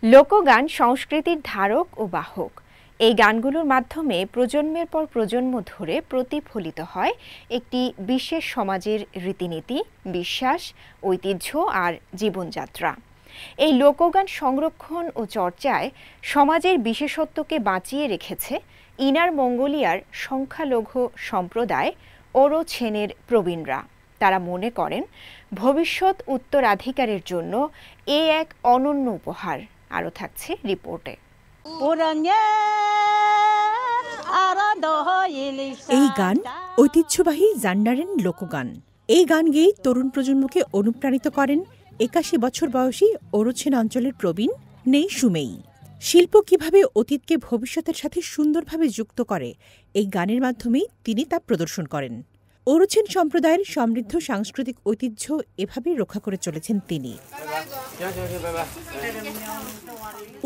লোকগান সংস্কৃতির ধারক ও বাহক। এই গানগুলোর মাধ্যমে প্রজন্মের পর প্রজন্ম ধরে প্রতিফলিত হয় একটি বিশেষ সমাজের রীতিনীতি, বিশ্বাস, ঐতিহ্য আর জীবনযাত্রা। এই লোকগান সংরক্ষণ ও চর্চায় সমাজের বিশেষত্বকে বাঁচিয়ে রেখেছে ইনার মঙ্গোলিয়ার সংখ্যালঘু সম্প্রদায় ওরোছেনের প্রবীণরা। তারা মনে করেন ভবিষ্যৎ উত্তরাধিকারের জন্য এ এক অনন্য উপহার। আরও থাকছে রিপোর্টে। এই গান ঐতিহ্যবাহী জান্ডারেন লোকগান। এই গান গেয়েই তরুণ প্রজন্মকে অনুপ্রাণিত করেন ৮১ বছর বয়সী ওরোছেন অঞ্চলের প্রবীণ নেই সুমেই। শিল্প কিভাবে অতীতকে ভবিষ্যতের সাথে সুন্দরভাবে যুক্ত করে, এই গানের মাধ্যমেই তিনি তা প্রদর্শন করেন। ওরোছেন সম্প্রদায়ের সমৃদ্ধ সাংস্কৃতিক ঐতিহ্য এভাবেই রক্ষা করে চলেছেন তিনি।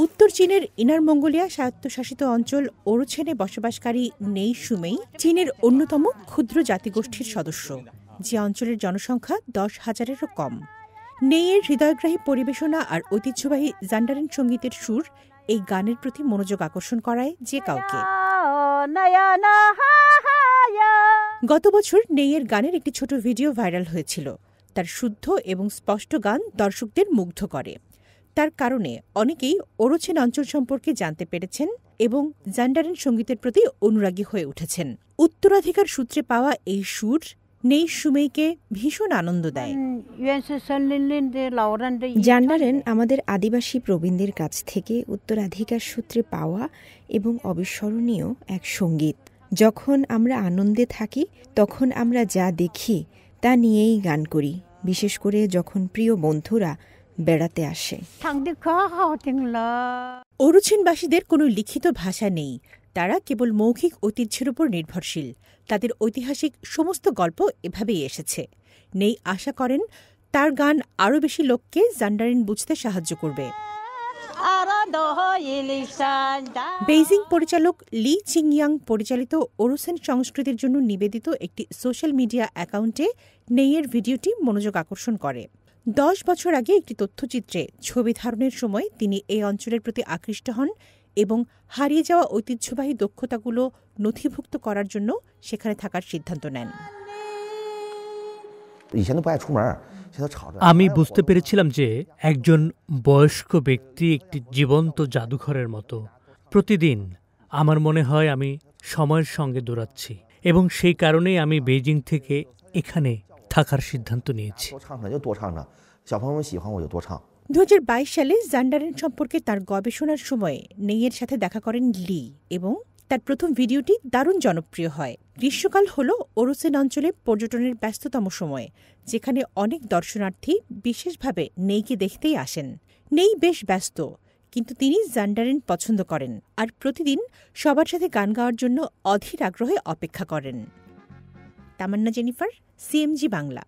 উত্তর চীনের ইনার মঙ্গোলিয়া স্বায়ত্তশাসিত অঞ্চল ওরোছেনে বসবাসকারী নেই সুমেই চীনের অন্যতম ক্ষুদ্র জাতিগোষ্ঠীর সদস্য, যে অঞ্চলের জনসংখ্যা ১০,০০০-এরও কম। নেইয়ের হৃদয়গ্রাহী পরিবেশনা আর ঐতিহ্যবাহী জান্ডারেন সঙ্গীতের সুর এই গানের প্রতি মনোযোগ আকর্ষণ করায় যে কাউকে। গত বছর নেইয়ের গানের একটি ছোট ভিডিও ভাইরাল হয়েছিল। তার শুদ্ধ এবং স্পষ্ট গান দর্শকদের মুগ্ধ করে। তার কারণে অনেকেই ওরোছেন অঞ্চল সম্পর্কে জানতে পেরেছেন এবং জান্ডারেন সঙ্গীতের প্রতি অনুরাগী হয়ে উঠেছেন। উত্তরাধিকার সূত্রে পাওয়া এই সুর নেই সুমেইকে ভীষণ আনন্দ দেয়। জান্ডারেন আমাদের আদিবাসী প্রবীণদের কাছ থেকে উত্তরাধিকার সূত্রে পাওয়া এবং অবিস্মরণীয় এক সঙ্গীত। যখন আমরা আনন্দে থাকি তখন আমরা যা দেখি তা নিয়েই গান করি, বিশেষ করে যখন প্রিয় বন্ধুরা বেড়াতে আসে। ওরোছেনবাসীদের কোনো লিখিত ভাষা নেই। তারা কেবল মৌখিক ঐতিহ্যের উপর নির্ভরশীল। তাদের ঐতিহাসিক সমস্ত গল্প এভাবেই এসেছে। নেই আশা করেন তার গান আরও বেশি লোককে জান্ডারেন বুঝতে সাহায্য করবে। বেইজিং পরিচালক লি চিংয়াং পরিচালিত ওরোছেন সংস্কৃতির জন্য নিবেদিত একটি সোশ্যাল মিডিয়া অ্যাকাউন্টে নেইয়ের ভিডিওটি মনোযোগ আকর্ষণ করে। ১০ বছর আগে একটি তথ্যচিত্রে ছবি ধারণের সময় তিনি এই অঞ্চলের প্রতি আকৃষ্ট হন এবং হারিয়ে যাওয়া ঐতিহ্যবাহী দক্ষতাগুলো নথিভুক্ত করার জন্য সেখানে থাকার সিদ্ধান্ত নেন। আমি বুঝতে পেরেছিলাম যে একজন বয়স্ক ব্যক্তি একটি জীবন্ত জাদুঘরের মতো। প্রতিদিন আমার মনে হয় আমি সময়ের সঙ্গে দৌড়াচ্ছি এবং সেই কারণেই আমি বেইজিং থেকে এখানে থাকার সিদ্ধান্ত নিয়েছি। ২০২২ সালে জান্ডারেন সম্পর্কে তার গবেষণার সময় নেইয়ের সাথে দেখা করেন লি এবং তার প্রথম ভিডিওটি দারুণ জনপ্রিয় হয়। গ্রীষ্মকাল হল ওরোছেন অঞ্চলে পর্যটনের ব্যস্ততম সময়, যেখানে অনেক দর্শনার্থী বিশেষভাবে নেইকে দেখতেই আসেন। নেই বেশ ব্যস্ত, কিন্তু তিনি জান্ডারেন পছন্দ করেন আর প্রতিদিন সবার সাথে গান গাওয়ার জন্য অধীর আগ্রহে অপেক্ষা করেন। তামান্না জেনিফার, সিএমজি বাংলা।